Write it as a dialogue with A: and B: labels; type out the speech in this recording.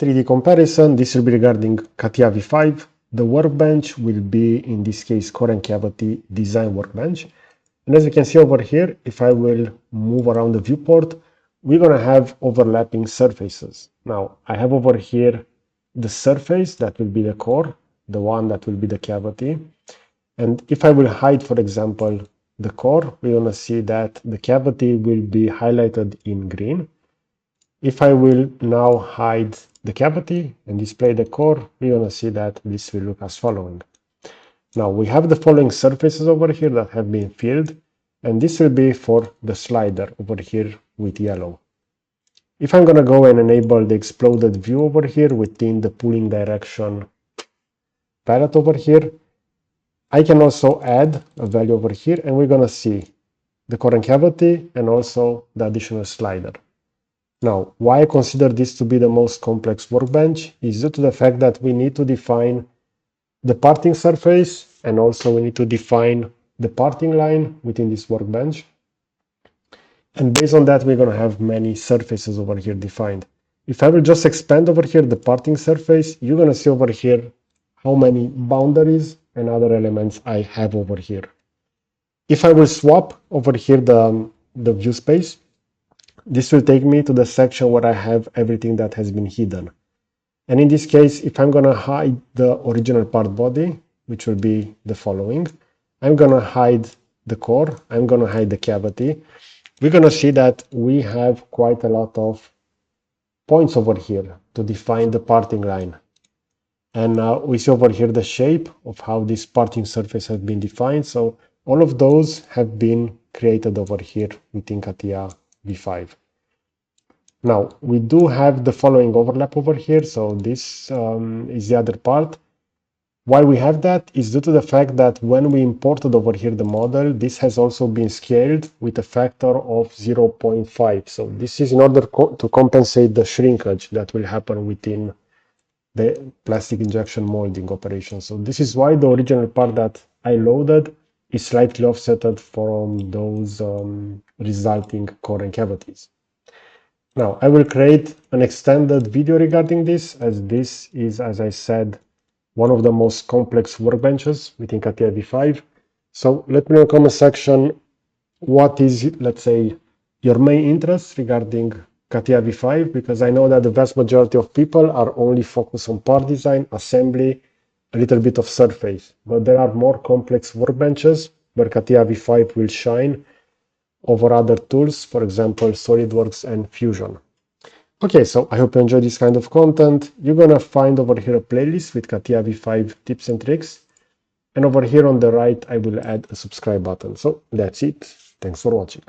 A: 3D comparison. This will be regarding CATIA V5. The workbench will be, in this case, core and cavity design workbench. And as you can see over here, if I will move around the viewport, we're going to have overlapping surfaces. Now, I have over here the surface that will be the core, the one that will be the cavity. And if I will hide, for example, the core, we're going to see that the cavity will be highlighted in green. If I will now hide the cavity and display the core, we're going to see that this will look as following. Now we have the following surfaces over here that have been filled, and this will be for the slider over here with yellow. If I'm going to go and enable the exploded view over here within the pulling direction palette over here, I can also add a value over here, and we're going to see the core and cavity and also the additional slider. Now, why I consider this to be the most complex workbench is due to the fact that we need to define the parting surface, and also we need to define the parting line within this workbench. And based on that, we're going to have many surfaces over here defined. If I will just expand over here the parting surface, you're going to see over here how many boundaries and other elements I have over here. If I will swap over here the view space, this will take me to the section where I have everything that has been hidden. And in this case, if I'm going to hide the original part body, which will be the following, I'm going to hide the core, I'm going to hide the cavity. We're going to see that we have quite a lot of points over here to define the parting line. And we see over here the shape of how this parting surface has been defined. So all of those have been created over here within CATIA V5. Now, we do have the following overlap over here. So this is the other part. Why we have that is due to the fact that when we imported over here the model, this has also been scaled with a factor of 0.5. So this is in order to compensate the shrinkage that will happen within the plastic injection molding operation. So this is why the original part that I loaded is slightly offsetted from those resulting core and cavities. Now, I will create an extended video regarding this, as this is, as I said, one of the most complex workbenches within CATIA V5. So let me know in the comment section what is, let's say, your main interest regarding CATIA V5, because I know that the vast majority of people are only focused on part design, assembly, a little bit of surface. But there are more complex workbenches where CATIA V5 will shine over other tools, for example, SolidWorks and Fusion. Okay, so I hope you enjoyed this kind of content. You're gonna find over here a playlist with CATIA V5 tips and tricks. And over here on the right, I will add a subscribe button. So that's it. Thanks for watching.